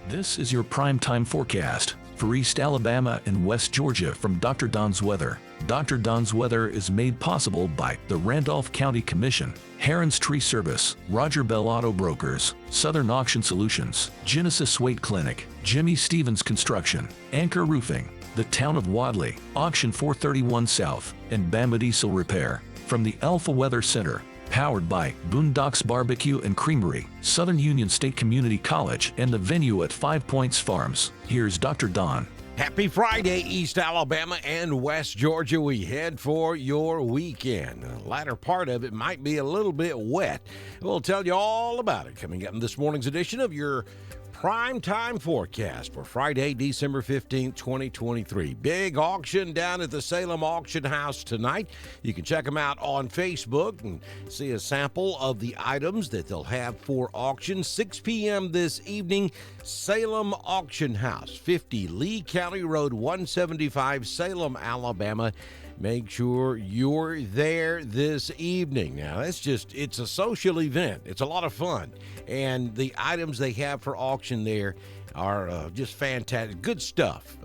This is your primetime forecast for East Alabama and West Georgia from Dr. Don's Weather. Dr. Don's Weather is made possible by the Randolph County Commission, Heron's Tree Service, Roger Bell Auto Brokers, Southern Auction Solutions, Genesis Weight Clinic, Jimmy Stevens Construction, Anchor Roofing, the Town of Wadley, Auction 431 South, and Bama Diesel Repair. From the Alpha Weather Center, powered by Boondocks Barbecue and Creamery, Southern Union State Community College, and the venue at 5 Points Farms. Here's Dr. Don. Happy Friday, East Alabama and West Georgia. We head for your weekend. The latter part of it might be a little bit wet. We'll tell you all about it coming up in this morning's edition of your prime time forecast for Friday, December 15th, 2023. Big auction down at the Salem Auction House tonight. You can check them out on Facebook and see a sample of the items that they'll have for auction. 6 p.m. this evening, Salem Auction House, 50 Lee County Road 175, Salem, Alabama. Make sure you're there this evening. Now, it's a social event. It's a lot of fun. And the items they have for auction there are just fantastic. Good stuff.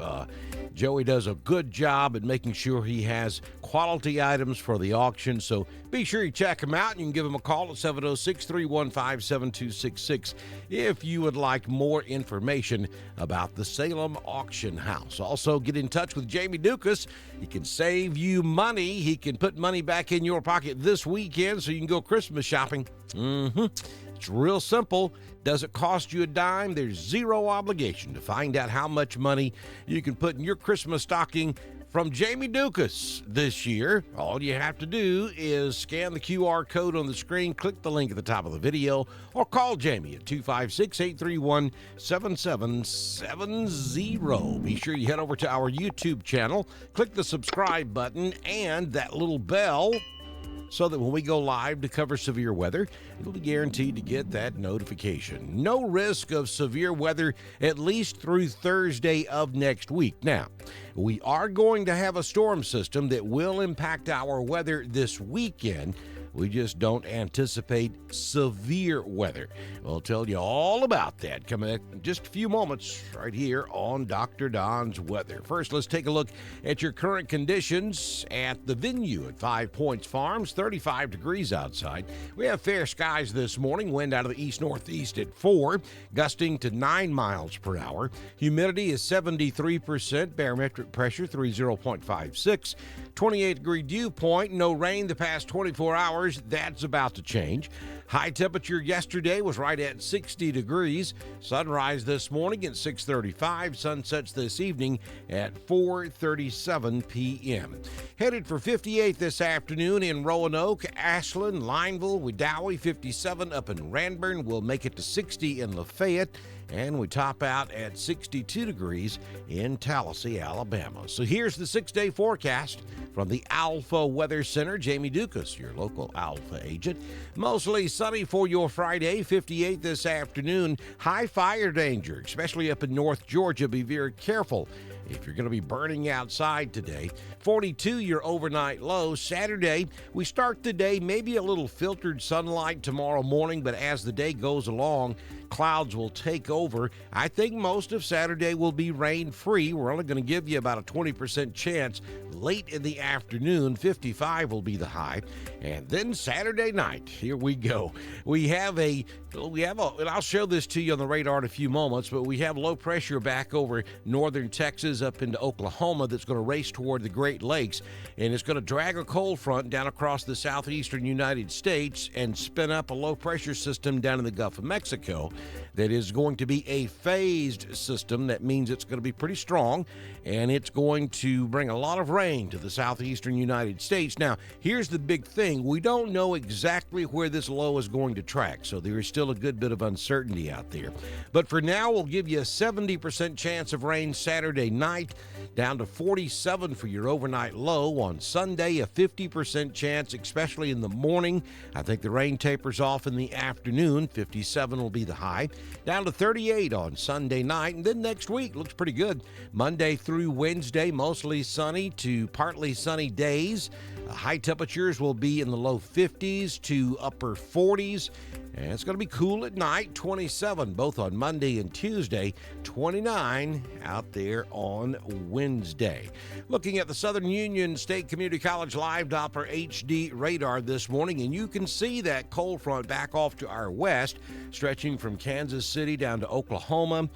Joey does a good job at making sure he has quality items for the auction. So be sure you check him out. You can give him a call at 706-315-7266 if you would like more information about the Salem Auction House. Also, get in touch with Jamie Dukas. He can save you money. He can put money back in your pocket this weekend so you can go Christmas shopping. It's real simple. Doesn't cost you a dime. There's zero obligation to find out how much money you can put in your Christmas stocking from Jamie Dukas this year. All you have to do is scan the QR code on the screen, click the link at the top of the video, or call Jamie at 256-831-7770. Be sure you head over to our YouTube channel, click the subscribe button and that little bell, so that when we go live to cover severe weather, you'll be guaranteed to get that notification. No risk of severe weather, at least through Thursday of next week. Now, we are going to have a storm system that will impact our weather this weekend. We just don't anticipate severe weather. We'll tell you all about that coming up in just a few moments right here on Dr. Don's Weather. First, let's take a look at your current conditions at the venue at 5 Points Farms. 35 degrees outside. We have fair skies this morning. Wind out of the east-northeast at 4, gusting to 9 miles per hour. Humidity is 73%. Barometric pressure 30.56. 28-degree dew point. No rain the past 24 hours. That's about to change. High temperature yesterday was right at 60 degrees. Sunrise this morning at 6:35. Sunsets this evening at 4:37 p.m. Headed for 58 this afternoon in Roanoke, Ashland, Lineville, Wedowee, 57 up in Ranburne. We'll make it to 60 in Lafayette. And we top out at 62 degrees in Tallahassee, Alabama. So here's the 6-day forecast from the Alpha Weather Center. Jamie Dukas, your local Alpha agent. Mostly sunny for your Friday, 58 this afternoon. High fire danger, especially up in North Georgia. Be very careful if you're going to be burning outside today. 42 your overnight low. Saturday, we start the day maybe a little filtered sunlight tomorrow morning, but as the day goes along, clouds will take over. I think most of Saturday will be rain-free. We're only going to give you about a 20% chance late in the afternoon. 55 will be the high. And then Saturday night, here we go. We have and I'll show this to you on the radar in a few moments, but we have low pressure back over northern Texas up into Oklahoma that's going to race toward the Great Lakes, and it's going to drag a cold front down across the southeastern United States and spin up a low pressure system down in the Gulf of Mexico that is going to be a phased system. That means it's going to be pretty strong, and it's going to bring a lot of rain to the southeastern United States. Now, here's the big thing. We don't know exactly where this low is going to track, so there is still a good bit of uncertainty out there. But for now, we'll give you a 70% chance of rain Saturday night, down to 47 for your overnight low. On Sunday, a 50% chance, especially in the morning. I think the rain tapers off in the afternoon. 57 will be the high. Down to 38 on Sunday night. And then next week looks pretty good. Monday through Wednesday, mostly sunny to partly sunny days. High temperatures will be in the low 50s to upper 40s. And it's going to be cool at night, 27 both on Monday and Tuesday, 29 out there on Wednesday. Looking at the Southern Union State Community College Live Doppler HD radar this morning, and you can see that cold front back off to our west, stretching from Kansas City down to Oklahoma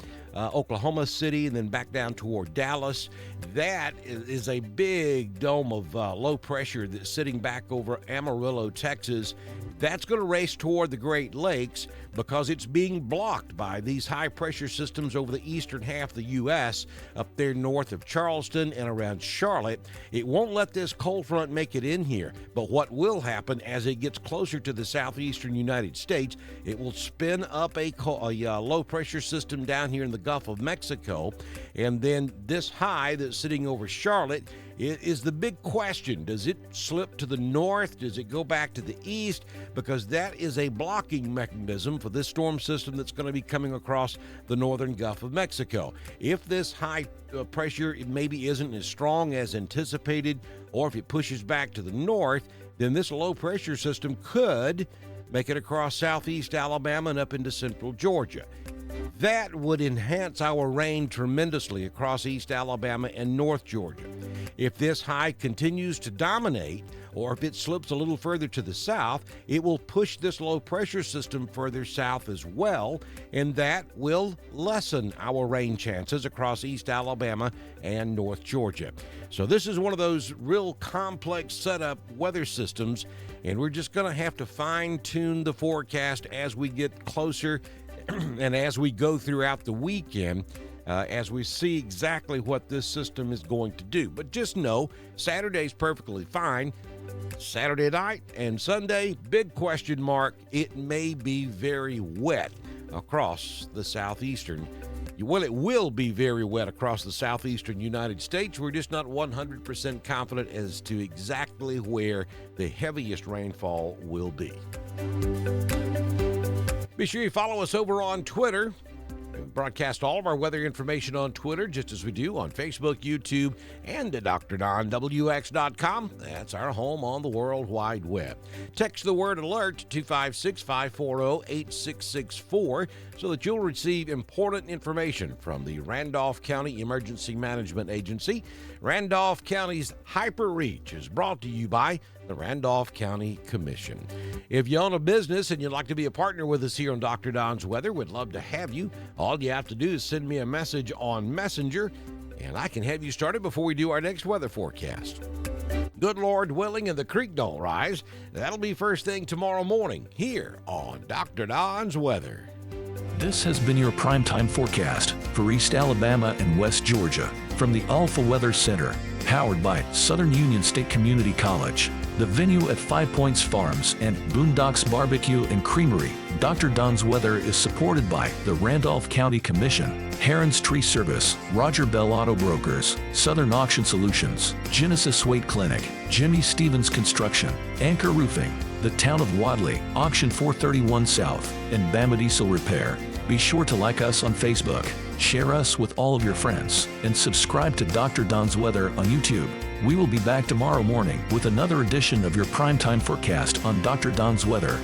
City, and then back down toward Dallas. That is a big dome of low pressure that's sitting back over Amarillo, Texas. That's going to race toward the Great Lakes because it's being blocked by these high pressure systems over the eastern half of the U.S. up there north of Charleston and around Charlotte. It won't let this cold front make it in here, but what will happen as it gets closer to the southeastern United States, it will spin up a low pressure system down here in the Gulf of Mexico, and then this high that's sitting over Charlotte is the big question. Does it slip to the north? Does it go back to the east? Because that is a blocking mechanism for this storm system that's going to be coming across the northern Gulf of Mexico. If this high pressure maybe isn't as strong as anticipated, or if it pushes back to the north, then this low pressure system could make it across southeast Alabama and up into central Georgia. That would enhance our rain tremendously across East Alabama and North Georgia. If this high continues to dominate, or if it slips a little further to the south, it will push this low pressure system further south as well, and that will lessen our rain chances across East Alabama and North Georgia. So this is one of those real complex setup weather systems, and we're just going to have to fine-tune the forecast as we get closer and as we go throughout the weekend, as we see exactly what this system is going to do. But just know, Saturday's perfectly fine. Saturday night and Sunday, big question mark. It may be very wet across the southeastern. Well, it will be very wet across the southeastern United States. We're just not 100% confident as to exactly where the heaviest rainfall will be. Be sure you follow us over on Twitter. We broadcast all of our weather information on Twitter, just as we do on Facebook, YouTube, and at DrDonWX.com. That's our home on the World Wide Web. Text the word alert to 256-540-8664 so that you'll receive important information from the Randolph County Emergency Management Agency. Randolph County's Hyper Reach is brought to you by the Randolph County Commission. If you own a business and you'd like to be a partner with us here on Dr. Don's Weather, we'd love to have you. All you have to do is send me a message on Messenger, and I can have you started before we do our next weather forecast. Good Lord willing and the creek don't rise. That'll be first thing tomorrow morning here on Dr. Don's Weather. This has been your primetime forecast for East Alabama and West Georgia from the Alpha Weather Center, powered by Southern Union State Community College, the venue at 5 Points Farms, and Boondocks Barbecue and Creamery. Dr. Don's Weather is supported by the Randolph County Commission, Heron's Tree Service, Roger Bell Auto Brokers, Southern Auction Solutions, Genesis Weight Clinic, Jimmy Stevens Construction, Anchor Roofing, the Town of Wadley, Auction 431 South, and Bama Diesel Repair. Be sure to like us on Facebook, share us with all of your friends, and subscribe to Dr. Don's Weather on YouTube. We will be back tomorrow morning with another edition of your primetime forecast on Dr. Don's Weather.